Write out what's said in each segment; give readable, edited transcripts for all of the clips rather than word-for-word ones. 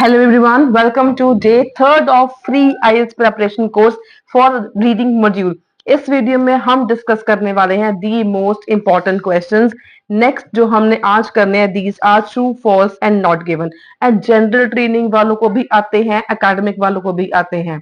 Hello everyone, welcome to day third of free IELTS preparation course for reading module. इस video में हम discuss करने वाले हैं the most important questions. Next जो हमने आज करने हैं these are true false and not given and general training वालों को भी आते हैं, एकेडमिक वालों को भी आते हैं.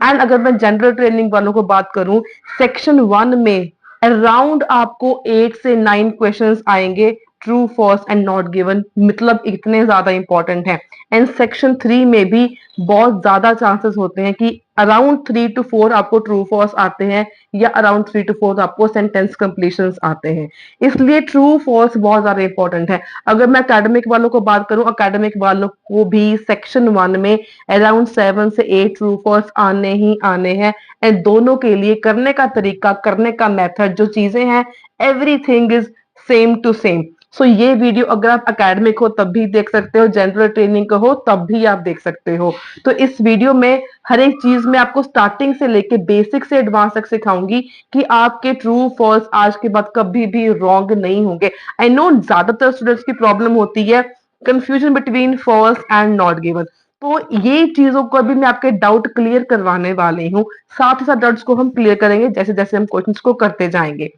एंड अगर मैं जनरल ट्रेनिंग वालों को बात करूं, सेक्शन 1 में अराउंड आपको 8 से 9 क्वेश्चंस आएंगे true false and not given, मतलब इतने ज्यादा इंपॉर्टेंट है. एंड सेक्शन 3 में भी बहुत ज्यादा चांसेस होते हैं कि अराउंड 3 to 4 आपको ट्रू फॉल्स आते हैं या अराउंड 3 to 4 आपको सेंटेंस कंप्लीशंस आते हैं. इसलिए ट्रू फॉल्स बहुत ज्यादा इंपॉर्टेंट है. अगर मैं एकेडमिक वालों को बात करूं, एकेडमिक वालों को भी सेक्शन 1 में अराउंड 7 से 8 ट्रू फॉल्स आने ही आने हैं. एंड दोनों के लिए करने का तरीका, करने का मेथड, जो चीजें हैं, everything is same to same. So ये वीडियो अगर आप एकेडमिक हो तब भी देख सकते हो, जनरल ट्रेनिंग का हो तब भी आप देख सकते हो. तो इस वीडियो में हर एक चीज में आपको स्टार्टिंग से लेके बेसिक से एडवांस तक सिखाऊंगी कि आपके ट्रू फॉल्स आज के बाद कभी भी रॉन्ग नहीं होंगे. आई नो ज्यादातर स्टूडेंट्स की प्रॉब्लम होती है confusion between false and not given. तो ये चीजों को अभी मैं आपके डाउट क्लियर करवाने वाली हूँ. साथ ही साथ डाउट्स को हम क्लियर करेंगे जैसे जैसे हम क्वेश्चंस को करते जाएंगे.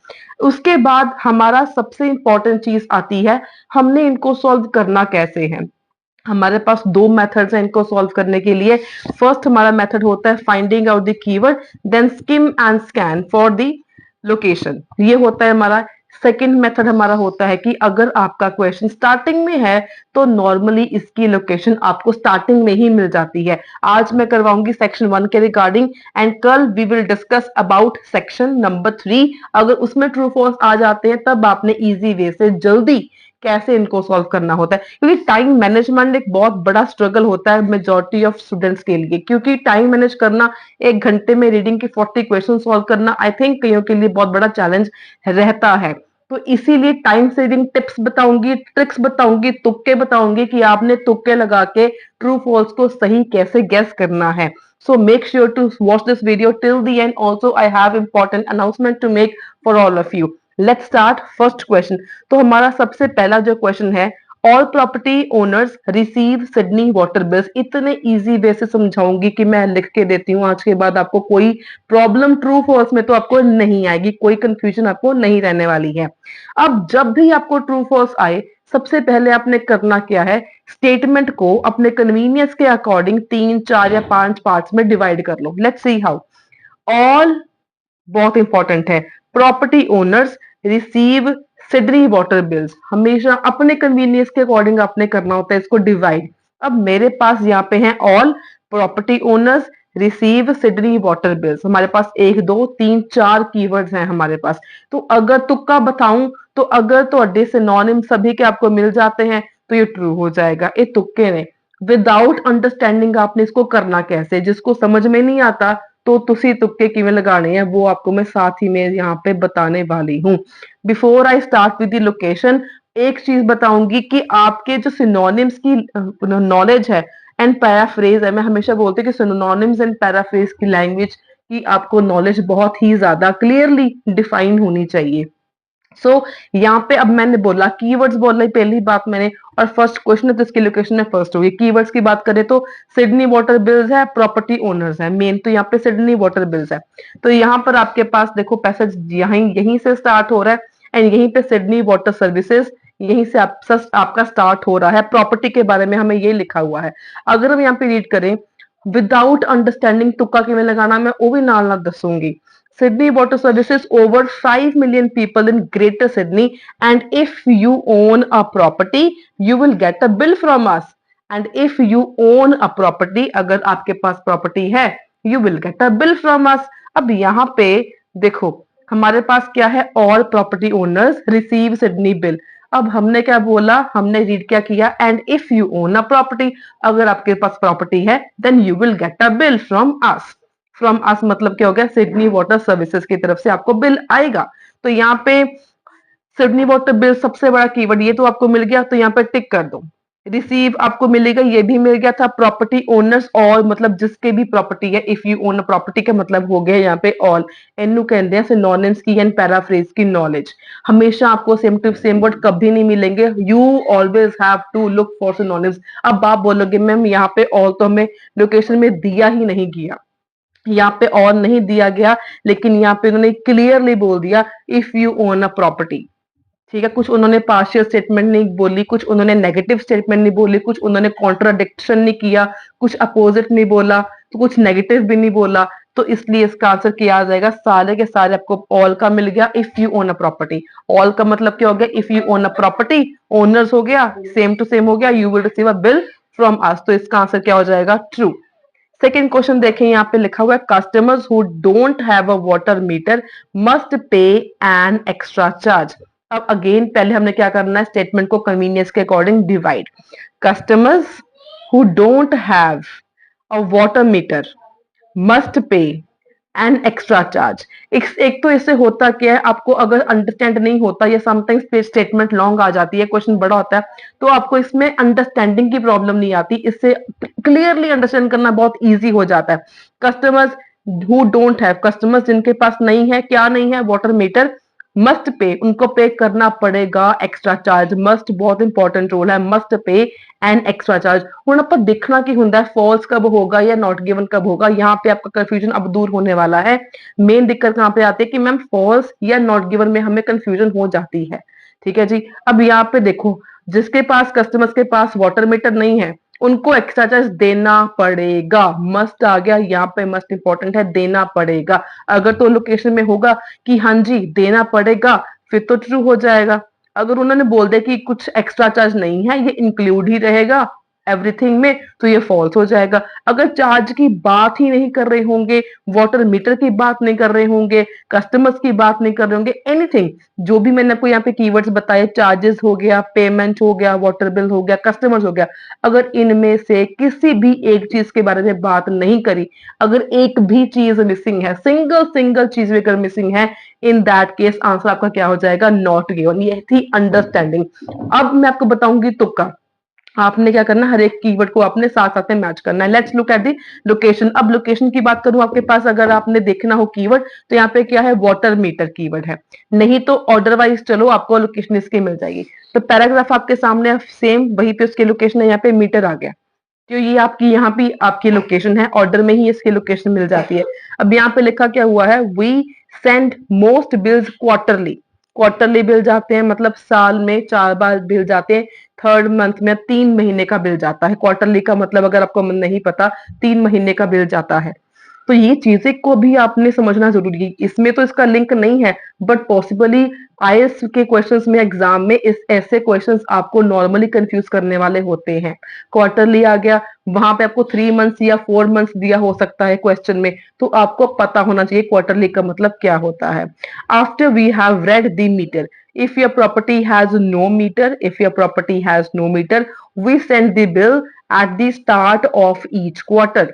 उसके बाद हमारा सबसे इंपॉर्टेंट चीज आती है, हमने इनको सॉल्व करना कैसे है. हमारे पास दो मेथड्स हैं इनको सॉल्व करने के लिए. फर्स्ट हमारा मेथड होता है finding out the keyword, then skim and scan for the location. ये होता है हमारा. सेकंड मेथड हमारा होता है कि अगर आपका क्वेश्चन स्टार्टिंग में है तो नॉर्मली इसकी लोकेशन आपको स्टार्टिंग में ही मिल जाती है. आज मैं करवाऊंगी सेक्शन 1 के रिगार्डिंग एंड कल we will discuss about section number 3. अगर उसमें ट्रू फॉल्स आ जाते हैं तब आपने इजी वे से जल्दी कैसे इनको सॉल्व करना होता है, क्योंकि टाइम मैनेजमेंट एक बहुत बड़ा स्ट्रगल होता है मेजॉरिटी ऑफ स्टूडेंट्स के लिए. क्योंकि टाइम मैनेज करना, एक घंटे में रीडिंग की 40 क्वेश्चन सॉल्व करना, आई थिंक कईयों के लिए बहुत बड़ा चैलेंज रहता है. तो इसीलिए टाइम सेविंग टिप्स बताऊंगी, ट्रिक्स बताऊंगी, तुक्के बताऊंगी कि आपने तुक्के लगा के ट्रू फॉल्स को सही कैसे गेस करना है. So make sure to watch this video till the end. Also, I have important announcement to make for all of you. Let's start first question. तो हमारा सबसे पहला जो क्वेश्चन है, all property owners receive Sydney water bills. इतने easy way से समझाऊंगी कि मैं लिख के देती हूँ. आज के बाद आपको कोई प्रॉब्लम ट्रू फॉल्स में तो आपको नहीं आएगी, कोई कंफ्यूजन आपको नहीं रहने वाली है. अब जब भी आपको ट्रू फॉल्स आए, सबसे पहले आपने करना क्या है, स्टेटमेंट को अपने कन्वीनियंस के अकॉर्डिंग 3, 4 या 5 पार्ट्स में डिवाइड कर लो. Let's see how. ऑल बहुत इंपॉर्टेंट है. Property owners receive Sydney water bills. हमेशा अपने कन्वीनियंस के अकॉर्डिंग आपने करना होता है इसको डिवाइड. अब मेरे पास यहाँ पे है all property owners receive Sydney water bills. हमारे पास 1, 2, 3, 4 कीवर्ड्स हैं हमारे पास. तो अगर तुक्का बताऊं तो अगर तो सिनोनिम सभी के आपको मिल जाते हैं तो ये ट्रू हो जाएगा. ये तुक्के ने विदाउट अंडरस्टैंडिंग आपने इसको करना कैसे, जिसको समझ में नहीं आता तो तुसी तुक्के किवें लगाने हैं वो आपको मैं साथ ही में यहाँ पे बताने वाली हूँ. Before I start with the location, एक चीज बताऊंगी कि आपके जो सिनोनिम्स की नॉलेज है एंड पैराफ्रेज है, मैं हमेशा बोलती हूँ कि सिनोनिम्स एंड पैराफ्रेज की लैंग्वेज की आपको नॉलेज बहुत ही ज्यादा क्लियरली डिफाइन होनी चाहिए. सो यहाँ पे अब मैंने बोला कीवर्ड्स बोला पहली बात मैंने, और फर्स्ट क्वेश्चन है तो इसकी लोकेशन में फर्स्ट होगी. कीवर्ड्स की बात करें तो सिडनी वाटर बिल्स है, प्रॉपर्टी ओनर्स है. मेन तो यहाँ पे सिडनी वाटर बिल्स है. तो यहाँ पर आपके पास देखो पैसेज यहीं से स्टार्ट हो रहा है एंड यहीं पे सिडनी वाटर सर्विसेज, यहीं से आपका स्टार्ट हो रहा है. प्रॉपर्टी के बारे में हमें ये लिखा हुआ है. अगर हम यहाँ पे रीड करें विदाउट अंडरस्टैंडिंग तुक्का किवें लगाना मैं वो भी नाल ना दसूंगी. Sydney Water Services over 5 million people in Greater Sydney, and if you own a property, you will get a bill from us. And if you own a property, अगर आपके पास प्रॉपर्टी है, you will get a bill from us. अब यहाँ पे देखो हमारे पास क्या है, all property owners receive Sydney bill. अब हमने क्या बोला, हमने रीड क्या किया, and if you own a property, अगर आपके पास प्रॉपर्टी है then you will get a bill from us. From us मतलब क्या हो गया, सिडनी वाटर सर्विसेज की तरफ से आपको बिल आएगा. तो यहाँ पे सिडनी वाटर बिल सबसे बड़ा कीवर्ड, ये तो आपको मिल गया, तो यहाँ पे टिक कर दो. रिसीव आपको मिलेगा, ये भी मिल गया था। प्रॉपर्टी ओनर्स और मतलब जिसके भी प्रॉपर्टी है, if you own a property का मतलब हो गया यहाँ पे ऑल। एनु कहते हैं सिनोनिम्स की एंड पैराफ्रेज की नॉलेज। हमेशा आपको सेम टू सेम वर्ड कभी नहीं मिलेंगे, you always have to look for synonyms. अब आप बोलोगे मैम यहाँ पे ऑल तो हमें लोकेशन में दिया ही नहीं गया, यहाँ पे और नहीं दिया गया, लेकिन यहाँ पे उन्होंने क्लियरली बोल दिया if you own a property. ठीक है, कुछ उन्होंने पार्शियल स्टेटमेंट नहीं बोली, कुछ उन्होंने नेगेटिव स्टेटमेंट नहीं बोली, कुछ उन्होंने कॉन्ट्राडिक्शन नहीं किया, कुछ अपोजिट नहीं बोला, तो कुछ नेगेटिव भी नहीं बोला। तो इसलिए इसका आंसर किया जाएगा, सारे के सारे आपको ऑल का मिल गया if you own a property. All का मतलब क्या हो गया, if you own a property, owners हो गया, सेम टू सेम हो गया, you will receive a bill from अस। तो इसका आंसर क्या हो जाएगा, ट्रू। सेकेंड क्वेश्चन देखें, यहाँ पे लिखा हुआ है customers who don't have a water meter must pay an extra charge. अब अगेन पहले हमने क्या करना है, स्टेटमेंट को कन्वीनियंस के according divide. Customers who don't have a water meter must pay an extra charge. एक तो इससे होता क्या है, आपको अगर अंडरस्टैंड नहीं होता या समटाइम्स स्टेटमेंट लॉन्ग आ जाती है, क्वेश्चन बड़ा होता है, तो आपको इसमें अंडरस्टैंडिंग की प्रॉब्लम नहीं आती, इससे क्लियरली अंडरस्टैंड करना बहुत इजी हो जाता है। Customers who don't have, customers जिनके पास नहीं है, क्या नहीं है, वाटर मीटर, मस्ट पे उनको पे करना पड़ेगा एक्स्ट्रा चार्ज। मस्ट बहुत इंपॉर्टेंट रोल है, must pay and extra charge. ਹੁਣ ਆਪਾਂ देखना की ਹੁੰਦਾ है फॉल्स कब होगा या नॉट गिवन कब होगा, यहाँ पे आपका कंफ्यूजन अब दूर होने वाला है। मेन दिक्कत कहाँ पे आती है कि मैम फॉल्स या नॉट गिवन में हमें कंफ्यूजन हो जाती है। ठीक है जी, अब यहाँ पे देखो, जिसके पास कस्टमर्स के पास वाटर मीटर नहीं है उनको एक्स्ट्रा चार्ज देना पड़ेगा। मस्ट आ गया यहाँ पे, मस्ट इंपॉर्टेंट है, देना पड़ेगा। अगर तो लोकेशन में होगा कि हाँ जी देना पड़ेगा, फिर तो ट्रू हो जाएगा। अगर उन्होंने बोल दिया कि कुछ एक्स्ट्रा चार्ज नहीं है, ये इंक्लूड ही रहेगा एवरीथिंग में, तो ये फॉल्स हो जाएगा। अगर चार्ज की बात ही नहीं कर रहे होंगे, वाटर मीटर की बात नहीं कर रहे होंगे, कस्टमर्स की बात नहीं कर रहे होंगे, एनीथिंग जो भी मैंने आपको यहाँ पे कीवर्ड्स बताए, चार्जेस हो गया, पेमेंट हो गया, वाटर बिल हो गया, कस्टमर्स हो गया, अगर इनमें से किसी भी एक चीज के बारे में बात नहीं करी, अगर एक भी चीज मिसिंग है, सिंगल सिंगल चीज भी अगर मिसिंग है, इन दैट केस आंसर आपका क्या हो जाएगा, नॉट गिवन। ये थी अंडरस्टैंडिंग। अब मैं आपको बताऊंगी तुक्का। आपने क्या करना, हर एक कीवर्ड को आपने साथ साथ में मैच करना है। Let's look at the location. अब लोकेशन की बात करूं आपके पास, अगर आपने देखना हो कीवर्ड, तो यहाँ पे क्या है, वाटर मीटर कीवर्ड है। नहीं तो अदरवाइज चलो आपको लोकेशन इसकी मिल जाएगी। तो पैराग्राफ आपके सामने सेम, वहीं पे उसकी लोकेशन है, यहाँ पे मीटर आ गया, तो ये आपकी यहाँ पे आपकी लोकेशन है, ऑर्डर में ही इसकी लोकेशन मिल जाती है। अब यहाँ पे लिखा क्या हुआ है, we send most bills quarterly. Quarterly bill जाते हैं मतलब साल में 4 बार बिल जाते हैं। थर्ड मंथ में 3 महीने का बिल जाता है। क्वार्टरली का मतलब अगर आपको नहीं पता, 3 महीने का बिल जाता है। तो ये चीजें को भी आपने समझना जरूरी है। इसमें तो इसका लिंक नहीं है, बट पॉसिबली आईएएस के क्वेश्चंस में, एग्जाम में इस ऐसे क्वेश्चंस आपको नॉर्मली कंफ्यूज करने वाले होते हैं। क्वार्टरली आ गया, वहां पे आपको 3 मंथ्स या 4 मंथ्स दिया हो सकता है क्वेश्चन में, तो आपको पता होना चाहिए क्वार्टरली का मतलब क्या होता है। After we have read the meter, if your property has no meter, if your property has no meter, we send the bill at the start of each quarter।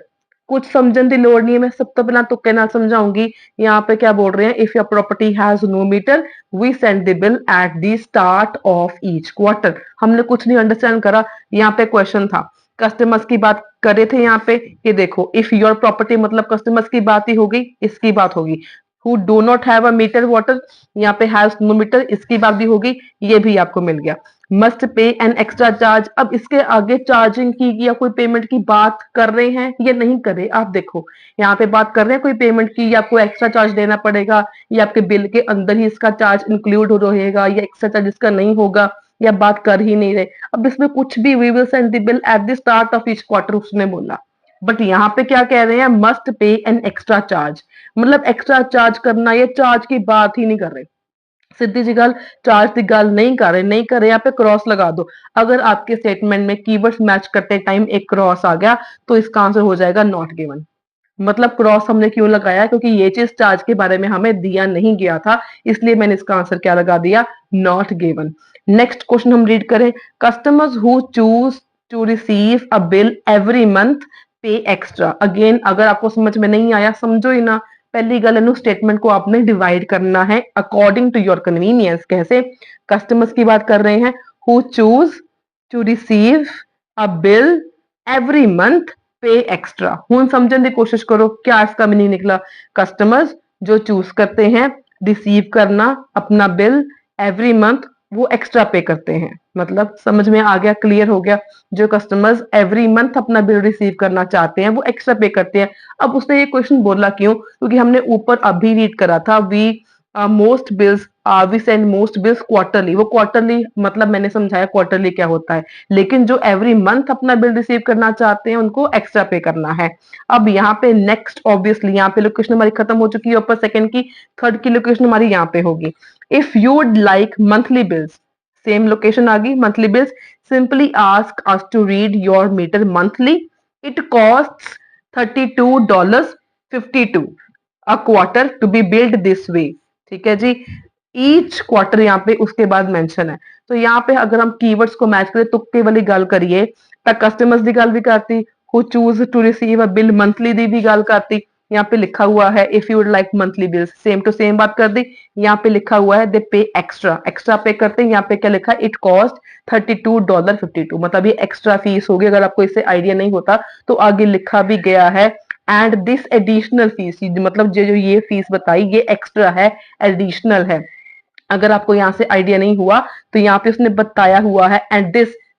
कुछ समझने की लोड़ नहीं है, मैं सब तो बिना तुक्के ना समझाऊंगी। यहाँ पे क्या बोल रहे हैं, if your property has no meter we send the bill at the start of each quarter. हमने कुछ नहीं अंडरस्टैंड करा, यहाँ पे क्वेश्चन था, कस्टमर्स की बात कर रहे थे यहाँ पे। ये देखो, इफ योर प्रॉपर्टी मतलब कस्टमर्स की बात ही होगी, इसकी बात होगी। Who do not have a meter water, यहाँ पे हैज नो मीटर, इसकी बात भी होगी, ये भी आपको मिल गया। Must pay an extra charge, अब इसके आगे चार्जिंग की या कोई पेमेंट की बात कर रहे हैं या नहीं कर रहे, आप देखो यहाँ पे बात कर रहे हैं कोई पेमेंट की, या आपको एक्स्ट्रा चार्ज देना पड़ेगा, या आपके बिल के अंदर ही इसका चार्ज इंक्लूड हो रहेगा, या एक्स्ट्रा चार्ज इसका नहीं होगा, या बात कर ही नहीं रहे। अब इसमें कुछ भी, we will send the bill at the start of each quarter उसने बोला, बट यहाँ पे क्या कह रहे हैं, must pay an extra charge, मतलब एक्स्ट्रा चार्ज करना, ये चार्ज की बात ही नहीं कर रहे, सीधी सी गल चार्ज की गल नहीं कर रहे, नहीं कर रहे, यहाँ पे क्रॉस लगा दो। अगर आपके स्टेटमेंट में कीवर्ड्स मैच करते टाइम एक क्रॉस आ गया, तो इसका आंसर हो जाएगा नॉट गिवन। मतलब क्रॉस हमने क्यों लगाया, क्योंकि ये चीज चार्ज के बारे में हमें दिया नहीं गया था, इसलिए मैंने इसका आंसर क्या लगा दिया, नॉट गिवन। नेक्स्ट क्वेश्चन हम रीड करें, customers who choose to receive a bill every month pay extra. Again अगर आपको समझ में नहीं आया, समझो ही ना, पहली गल इन स्टेटमेंट को आपने डिवाइड करना है अकॉर्डिंग टू योर कन्वीनियंस। कैसे, कस्टमर्स की बात कर रहे हैं, who choose to receive a bill every month pay extra. हुन समझने की कोशिश करो क्या इसका मीनिंग निकला। कस्टमर्स जो चूज करते हैं रिसीव करना अपना बिल एवरी मंथ, वो एक्स्ट्रा पे करते हैं। मतलब समझ में आ गया, क्लियर हो गया। जो कस्टमर्स एवरी मंथ अपना बिल रिसीव करना चाहते हैं वो एक्स्ट्रा पे करते हैं। अब उसने ये क्वेश्चन बोला क्यों, क्योंकि हमने ऊपर अभी रीड करा था we most bills we send most bills quarterly. वो क्वार्टरली मतलब मैंने समझाया क्वार्टरली क्या होता है, लेकिन जो एवरी मंथ अपना बिल रिसीव करना चाहते हैं उनको एक्स्ट्रा पे करना है। अब यहाँ पे नेक्स्ट ऑब्वियसली यहाँ पे लोकेशन हमारी खत्म हो चुकी है ऊपर सेकंड की, थर्ड की लोकेशन हमारी यहाँ पे होगी। If you would like monthly bills, same location आ गई monthly bills, simply ask us to read your meter monthly, it cost $32.52 a quarter to be billed this way. ठीक है जी, ईच क्वार्टर यहाँ पे उसके बाद मेंशन है। तो यहाँ पे अगर हम कीवर्ड्स को मैच करें, तुक्के वाली गल करिए तो कस्टमर्स की गल भी करती, who choose to receive a bill monthly दी भी गल करती। यहाँ पे लिखा हुआ है if you would like monthly bills, same to same बात कर दी। यहाँ पे लिखा हुआ है दे पे एक्स्ट्रा, एक्स्ट्रा पे करते हैं। यहाँ पे क्या लिखा है, इट कॉस्ट $32.52, मतलब ये एक्स्ट्रा फीस होगी। अगर आपको इससे आइडिया नहीं होता तो आगे लिखा भी गया है एंड दिस एडिशनल फीस, मतलब जो ये फीस बताई ये एक्स्ट्रा है, एडिशनल है। अगर आपको यहाँ से आइडिया नहीं हुआ तो यहाँ पे उसने बताया हुआ है एंड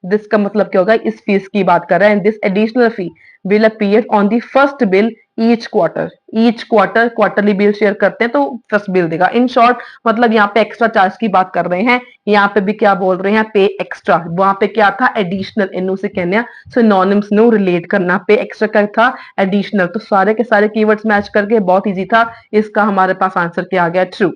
दिस का मतलब क्या होगा, इस फीस की बात कर रहा है। And this additional fee will appear on the first bill each quarter. Each quarter quarterly bill share करते हैं तो फर्स्ट बिल देगा। इन शॉर्ट मतलब यहाँ पे एक्स्ट्रा चार्ज की बात कर रहे हैं। यहाँ पे भी क्या बोल रहे हैं, पे एक्स्ट्रा। वहां पे क्या था, एडिशनल, इनू से कहने सिनोनिम्स नो रिलेट करना। पे एक्स्ट्रा का था एडिशनल। तो सारे के सारे कीवर्ड्स मैच करके बहुत इजी था, इसका हमारे पास आंसर क्या आ गया, true.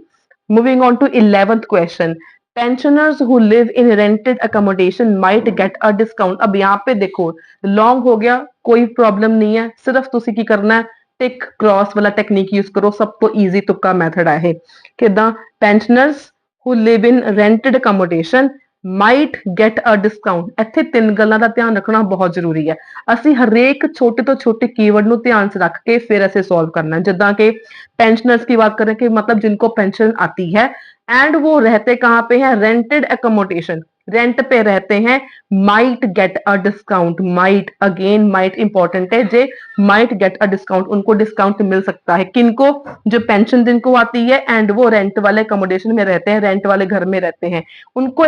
Moving on to 11th question. Pensioners who live in rented accommodation might get a discount. अब यहाँ पे देखो लॉन्ग हो गया, कोई प्रॉब्लम नहीं है, सिर्फ तुसी की करना है टिक क्रॉस वाला टेक्निक यूज करो। सब तो इजी तुक्का मेथड है किदा। Pensioners who live in rented accommodation might get a discount. ਇੱਥੇ ਤਿੰਨ ਗੱਲਾਂ ਦਾ ਧਿਆਨ ਰੱਖਣਾ ਬਹੁਤ ਜ਼ਰੂਰੀ ਹੈ। ਅਸੀਂ ਹਰੇਕ ਛੋਟੇ ਤੋਂ ਛੋਟੇ कीवर्ड ਨੂੰ ਧਿਆਨ 'ਚ ਰੱਖ ਕੇ ਫਿਰ ਅਸੀਂ ਸੋल्व करना है। ਜਿੱਦਾਂ कि पेंशनर्स की बात करें कि मतलब जिनको पेंशन आती है एंड वो रहते कहाँ पे हैं, रेंटेड एकोमोडेशन, रेंट पे रहते हैं, might get a discount. Might, again might important है, जे माइट गेट अ डिस्काउंट, उनको डिस्काउंट मिल सकता है। किनको, जो पेंशन जिनको आती है एंड वो रेंट वाले एकोमोडेशन में रहते हैं, रेंट वाले घर में रहते हैं, उनको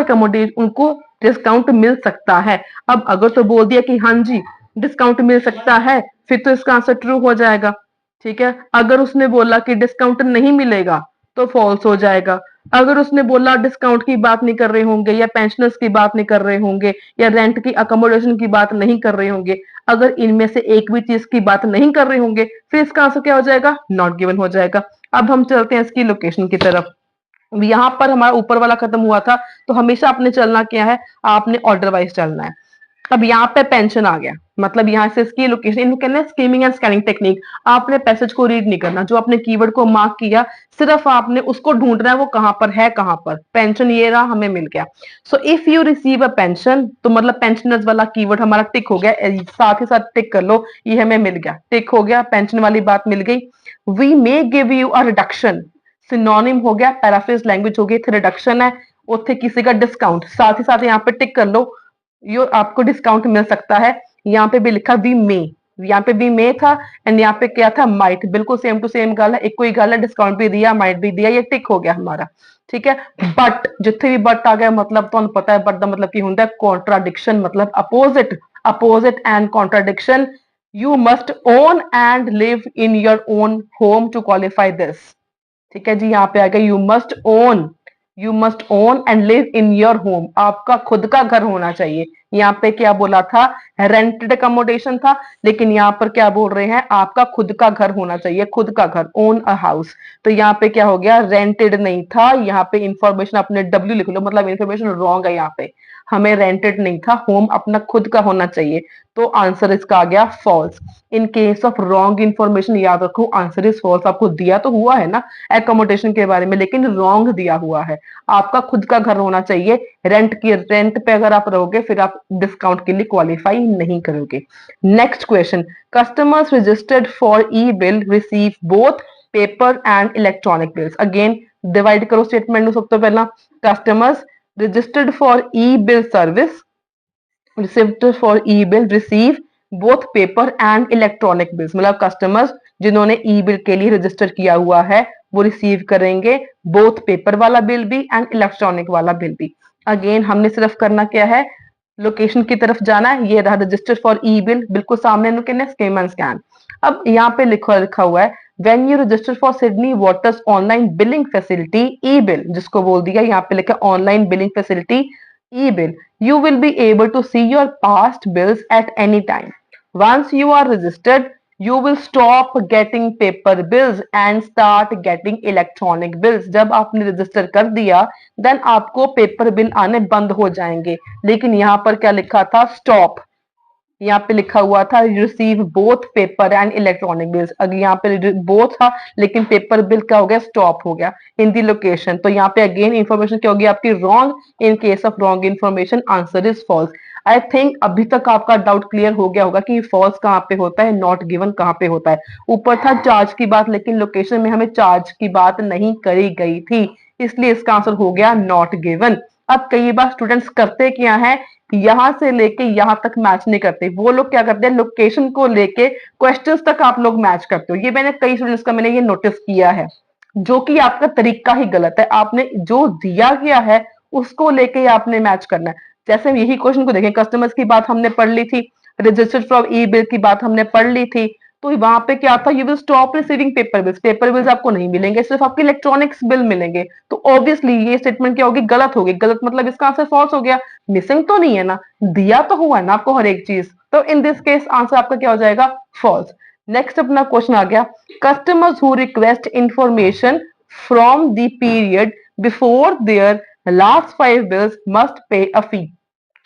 डिस्काउंट मिल सकता है। अब अगर तो बोल दिया कि हाँ जी डिस्काउंट मिल सकता है, फिर तो इसका आंसर ट्रू हो जाएगा। ठीक है, अगर उसने बोला कि डिस्काउंट नहीं मिलेगा तो फॉल्स हो जाएगा। अगर उसने बोला डिस्काउंट की बात नहीं कर रहे होंगे, या पेंशनर्स की बात नहीं कर रहे होंगे, या रेंट की अकोमोडेशन की बात नहीं कर रहे होंगे, अगर इनमें से एक भी चीज की बात नहीं कर रहे होंगे, फिर इसका आंसर क्या हो जाएगा, नॉट गिवन हो जाएगा। अब हम चलते हैं इसकी लोकेशन की तरफ। यहाँ पर हमारा ऊपर वाला खत्म हुआ था, तो हमेशा आपने चलना क्या है, आपने ऑर्डर वाइज चलना है। अब यहाँ पे पेंशन आ गया, मतलब यहाँ से इसकी लोकेशन, इनको कहना है स्कीमिंग एंड स्कैनिंग टेक्निक। आपने पैसेज को रीड नहीं करना, जो आपने कीवर्ड को मार्क किया सिर्फ आपने उसको ढूंढना है, वो कहां पर है, कहां पर। पेंशन ये रहा, हमें मिल गया। So if you receive a pension, तो मतलब पेंशनर्स वाला कीवर्ड हमारा टिक हो गया। साथ ही साथ टिक कर लो, ये हमें मिल गया, टिक हो गया, पेंशन वाली बात मिल गई। We may give you a reduction, synonym हो गया, पैराफ्रेज लैंग्वेज हो गई, रिडक्शन है, उत्थे किसी का डिस्काउंट, साथ ही साथ यहाँ पे टिक कर लो, यो आपको डिस्काउंट मिल सकता है। यहाँ पे भी लिखा वी मे, यहाँ पे भी मे था एंड यहाँ पे क्या था, माइट। बिल्कुल सेम टू सेम गल है, एक कोई गल है, डिस्काउंट भी दिया, माइट भी दिया, ये टिक हो गया हमारा। ठीक है, बट जिथे भी बट आ गया मतलब तो पता है बट का मतलब की होता है, कॉन्ट्राडिक्शन, मतलब opposite, opposite and contradiction. You must own and live in your own home to qualify this. ठीक है जी, यहाँ पे आ गया you must own, you must own and live in your home, आपका खुद का घर होना चाहिए। यहाँ पे क्या बोला था, रेंटेड अकोमोडेशन था, लेकिन यहाँ पर क्या बोल रहे हैं, आपका खुद का घर होना चाहिए, खुद का घर, ओन अ हाउस। तो यहाँ पे क्या हो गया, रेंटेड नहीं था। यहाँ पे इंफॉर्मेशन अपने डब्ल्यू लिख लो, मतलब इंफॉर्मेशन रॉन्ग है। यहाँ पे हमें रेंटेड नहीं था, होम अपना खुद का होना चाहिए, तो आंसर इसका आ गया false. In case of wrong information याद रखो आंसर इज फॉल्स। आपको दिया तो हुआ है ना एकोमोडेशन के बारे में, लेकिन रॉन्ग दिया हुआ है। आपका खुद का घर होना चाहिए, रेंट पे अगर आप रहोगे फिर आप डिस्काउंट के लिए क्वालिफाई नहीं करोगे। Next question, customers registered for E bill receive both paper and electronic bills. Again divide करो स्टेटमेंट ਨੂੰ। सब तो पहला customers registered for E bill service receipt for E bill receive both paper and electronic bills, मतलब customers जिन्होंने ई bill के लिए register किया हुआ है वो रिसीव करेंगे बोथ पेपर वाला बिल भी एंड इलेक्ट्रॉनिक वाला बिल भी। अगेन हमने सिर्फ करना क्या है, लोकेशन की तरफ जाना है, ये रहा रजिस्टर फॉर ई बिल, बिल्कुल सामने स्कैन एंड स्कैन। अब यहाँ पे लिखा हुआ है when you register for Sydney waters online billing facility E bill, जिसको बोल दिया यहाँ पे लिखा online billing facility E bill, you will be able to see your past bills at any time. Once you are registered, you will stop getting paper bills and start getting electronic bills. जब आपने register कर दिया then आपको paper bill आने बंद हो जाएंगे, लेकिन यहाँ पर क्या लिखा था, स्टॉप। यहाँ पे लिखा हुआ था receive both paper and electronic bills, अगर यहाँ पे बोथ था लेकिन पेपर बिल क्या हो गया, स्टॉप हो गया इन दी लोकेशन। तो यहाँ पे अगेन इंफॉर्मेशन क्या होगी आपकी, wrong. In case of wrong information answer is false. I think अभी तक आपका डाउट क्लियर हो गया होगा कि फॉल्स कहाँ पे होता है, नॉट गिवन कहाँ पे होता है। ऊपर था चार्ज की बात, लेकिन लोकेशन में हमें चार्ज की बात नहीं करी गई थी, इसलिए इसका आंसर हो गया नॉट गिवन। अब कई बार स्टूडेंट्स करते क्या है, यहां से लेके यहां तक मैच नहीं करते, वो लोग क्या करते हैं लोकेशन को लेके क्वेश्चंस तक आप लोग मैच करते हो। ये मैंने कई स्टूडेंट्स का मैंने ये नोटिस किया है, जो कि आपका तरीका ही गलत है। आपने जो दिया गया है उसको लेके आपने मैच करना है। जैसे यही क्वेश्चन को देखें, कस्टमर्स की बात हमने पढ़ ली थी, रजिस्टर्ड फ्रॉम ई बिल की बात हमने पढ़ ली थी, तो वहां पे क्या था, you will stop receiving paper bills, paper bills आपको नहीं मिलेंगे, सिर्फ आपके इलेक्ट्रॉनिक्स बिल मिलेंगे। तो ऑब्वियसली ये स्टेटमेंट क्या होगी, गलत होगी। गलत मतलब इसका आंसर फॉल्स हो गया, मिसिंग तो नहीं है ना, दिया तो हुआ है ना आपको हर एक चीज। तो इन दिस केस आंसर आपका क्या हो जाएगा, फॉल्स। नेक्स्ट अपना क्वेश्चन आ गया, customers who request information from the period before their last 5 bills must pay a fee.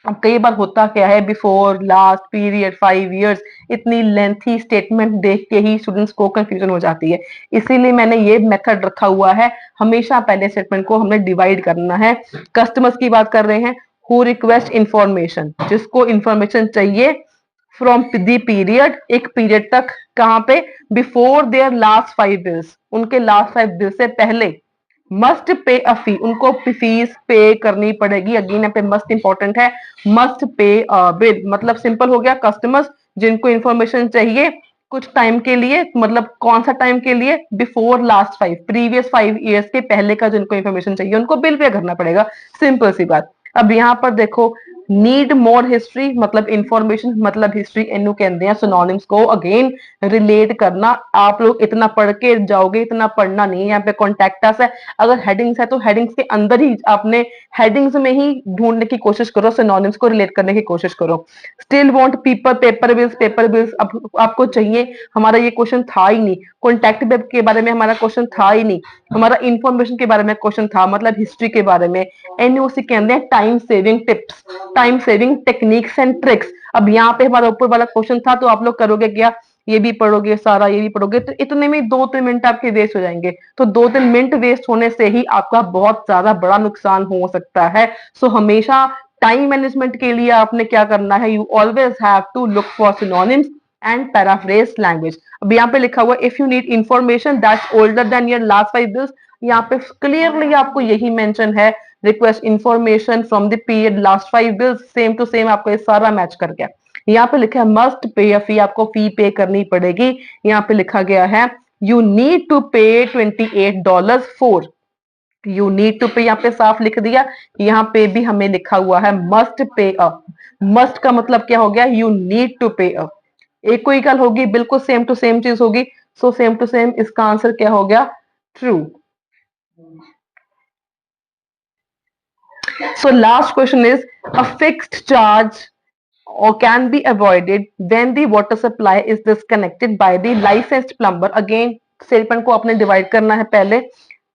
अब कई बार होता क्या है, बिफोर, लास्ट, पीरियड, 5 इयर्स, इतनी लेंथी स्टेटमेंट देख के ही स्टूडेंट्स को कंफ्यूजन हो जाती है, इसीलिए मैंने ये मेथड रखा हुआ है। हमेशा पहले स्टेटमेंट को हमने डिवाइड करना है। कस्टमर्स की बात कर रहे हैं, हु रिक्वेस्ट इंफॉर्मेशन, जिसको इंफॉर्मेशन चाहिए फ्रॉम द पीरियड, एक पीरियड तक, कहां पे, बिफोर देयर लास्ट 5 बिल्स, उनके लास्ट 5 बिल से पहले, मस्ट पे अ फी, उनको फीस पे करनी पड़ेगी। अगेन यहाँ पे मस्ट इंपॉर्टेंट है, मस्ट पे बिल मतलब सिंपल हो गया, कस्टमर्स जिनको इंफॉर्मेशन चाहिए कुछ टाइम के लिए, मतलब कौन सा टाइम के लिए, बिफोर लास्ट 5, प्रीवियस 5 इयर्स के पहले का जिनको इंफॉर्मेशन चाहिए उनको बिल पे करना पड़ेगा, सिंपल सी बात। अब यहाँ पर देखो, नीड मोर हिस्ट्री मतलब इंफॉर्मेशन मतलब हिस्ट्री, इन्हों कहते हैं सिनोनिम्स को अगेन रिलेट करना। आप लोग इतना पढ़ के जाओगे, इतना पढ़ना नहीं है। यहाँ पे कॉन्टेक्ट अस है, अगर हेडिंग्स है तो हेडिंग्स के अंदर ही आपने हेडिंग्स में ही ढूंढने की कोशिश करो, सिनोनिम्स को रिलेट करने की कोशिश करो। Still want people paper bills, paper bills अब आपको चाहिए, हमारा ये क्वेश्चन था ही नहीं। कॉन्टेक्ट वेब के बारे में हमारा क्वेश्चन था ही नहीं, हमारा इंफॉर्मेशन के बारे में क्वेश्चन था, मतलब हिस्ट्री के बारे में। एनओसी कहते हैं time saving tips, time saving techniques and tricks. अब यहाँ पे हमारा ऊपर वाला क्वेश्चन था, तो आप लोग करोगे क्या, ये भी पढ़ोगे सारा, ये भी पढ़ोगे, तो इतने में 2-3 मिनट आपके वेस्ट हो जाएंगे। तो 2-3 मिनट वेस्ट होने से ही आपका बहुत ज्यादा बड़ा नुकसान हो सकता है। सो हमेशा टाइम मैनेजमेंट के लिए आपने क्या करना है, you always have to look for synonyms and paraphrase language. अब यहाँ पे लिखा हुआ if you need information that's older than your last 5 bills, यहाँ पे क्लियरली आपको यही मेंशन है, request information from the period last 5 bills, same to same आपको ये सारा मैच कर गया। यहाँ पे लिखा है मस्ट पे अ फी, आपको फी पे करनी पड़ेगी। यहाँ पे लिखा गया है यू नीड टू पे $28 फॉर, यू नीड टू पे यहाँ पे साफ लिख दिया, यहाँ पे भी हमें लिखा हुआ है मस्ट पे अ। मस्ट का मतलब क्या हो गया, यू नीड टू पे अ, एक कोई गल होगी, बिल्कुल सेम टू सेम चीज होगी। सो सेम टू सेम इसका आंसर क्या हो गया, true. So last question is a fixed charge or can be avoided when the water supply is disconnected by the licensed plumber. Again statement को आपने divide करना है पहले,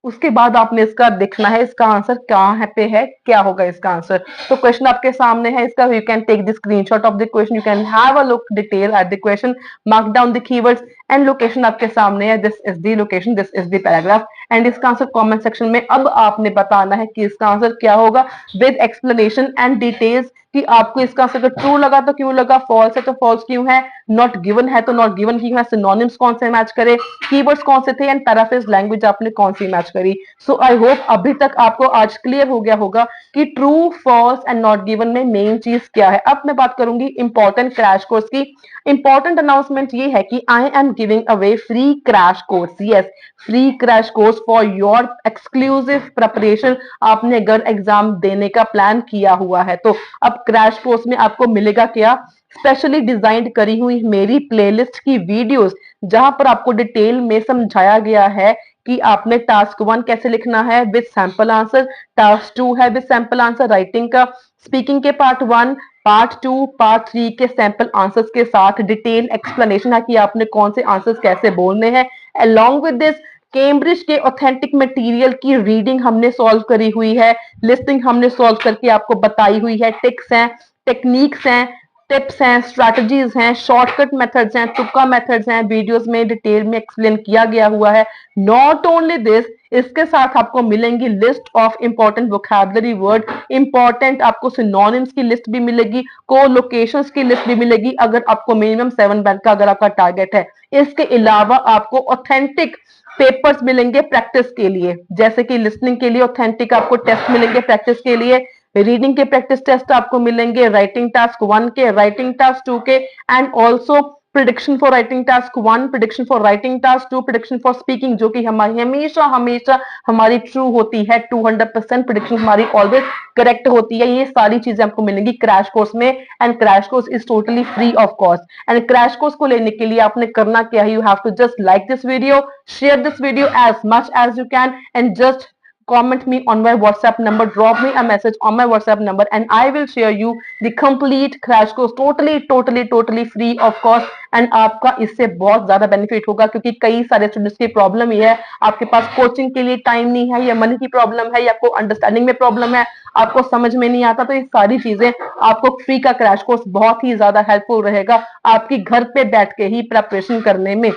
उसके बाद आपने इसका देखना है इसका आंसर कहाँ है पे है, क्या होगा इसका आंसर। तो क्वेश्चन आपके सामने है इसका, you can take the screenshot of the question, you can have a look detail at the question, mark down the keywords and location आपके सामने है, this is the location, this is the paragraph and इसका answer comment section में अब आपने बताना है कि इसका आंसर क्या होगा विद एक्सप्लेनेशन एंड डिटेल्स कि आपको इसका आंसर अगर ट्रू लगा तो क्यों लगा, फॉल्स है तो फॉल्स क्यों है, नॉट गिवन है तो नॉट गिवन क्यों है, सिनोनिम्स कौन से मैच करे, कीवर्ड्स कौन से थे एंड पैराफ्रेज लैंग्वेज आपने कौन सी मैच करी। सो आई होप अभी तक आपको आज क्लियर हो गया होगा कि true, false and not given में मेन चीज क्या है। अब मैं बात करूंगी इंपॉर्टेंट क्रैश कोर्स की। इंपॉर्टेंट अनाउंसमेंट ये है कि I am giving away free crash course, yes free crash course for your exclusive preparation. आपने अगर एग्जाम देने का प्लान किया हुआ है तो अब क्रैश कोर्स में आपको मिलेगा क्या, स्पेशली डिजाइंड करी हुई मेरी प्लेलिस्ट की वीडियोस, जहां पर आपको डिटेल में समझाया गया है कि आपने टास्क 1 कैसे लिखना है विद सैंपल आंसर, टास्क 2 है विद सैंपल आंसर राइटिंग का, स्पीकिंग के पार्ट 1, पार्ट 2, पार्ट 3 के सैंपल आंसर्स के साथ डिटेल एक्सप्लेनेशन है कि आपने कौन से आंसर्स कैसे बोलने हैं। अलोंग विद दिस कैम्ब्रिज के ऑथेंटिक मटेरियल की रीडिंग हमने सॉल्व करी हुई है, लिस्टिंग हमने सॉल्व करके आपको बताई हुई है, टिक्स हैं, टेक्निक्स हैं, टिप्स हैं, स्ट्रैटेजीज हैं, शॉर्टकट मेथड्स हैं, तुक्का मेथड्स हैं, वीडियोस में डिटेल में एक्सप्लेन किया गया हुआ है। नॉट ओनली दिस, इसके साथ आपको मिलेंगी list of important vocabulary word, important आपको सिनोनिम्स की लिस्ट भी मिलेगी, को लोकेशंस की लिस्ट भी मिलेगी अगर आपको मिनिमम 7 बैंड का अगर आपका टारगेट है। इसके अलावा आपको ऑथेंटिक पेपर्स मिलेंगे प्रैक्टिस के लिए, जैसे कि लिसनिंग के लिए ऑथेंटिक आपको टेस्ट मिलेंगे प्रैक्टिस के लिए, रीडिंग के प्रैक्टिस टेस्ट आपको मिलेंगे, राइटिंग टास्क 1 के, राइटिंग टास्क 2 के, and also prediction for writing task 1, prediction for writing task 2, prediction for speaking, जो कि हमारी हमेशा हमेशा हमारी ट्रू होती है, 200% प्रिडिक्शन हमारी ऑलवेज करेक्ट होती है। ये सारी चीजें आपको मिलेंगी क्रैश कोर्स में, and crash course is totally free of cost. And crash course को लेने के लिए आपने करना क्या है, you have to just like this video, share this video as much as you can, and just comment me on my WhatsApp number, drop me a message on my WhatsApp number, and I will share you the complete crash course totally free of cost। And आपका इससे बहुत ज्यादा benefit होगा, क्योंकि कई सारे students की problem ये है, आपके पास कोचिंग के लिए टाइम नहीं है, या मनी की प्रॉब्लम है, या आपको अंडरस्टैंडिंग में प्रॉब्लम है, आपको समझ में नहीं आता। तो ये सारी चीजें आपको फ्री का क्रैश कोर्स बहुत ही ज्यादा हेल्पफुल रहेगा आपकी घर पे बैठ के ही प्रिपरेशन करने में।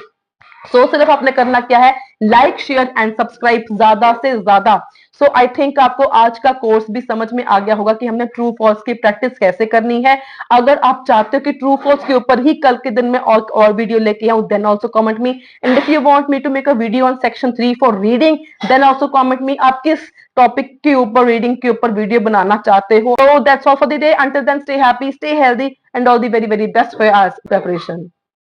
सिर्फ आपने करना क्या है, लाइक शेयर एंड सब्सक्राइब ज्यादा से ज्यादा। आई थिंक आपको आज का कोर्स भी समझ में आ गया होगा कि हमने ट्रू फॉल्स की प्रैक्टिस कैसे करनी है। अगर आप चाहते हो कि ट्रू फॉल्स के ऊपर ही कल के दिन में और वीडियो लेके आऊं, then also comment me, and if you want me to make a video on section 3 for reading, then also comment me, आप किस टॉपिक के ऊपर रीडिंग के ऊपर वीडियो बनाना चाहते हो। That's all for the day, until then stay happy, stay healthy, and all the very very best for our preparation.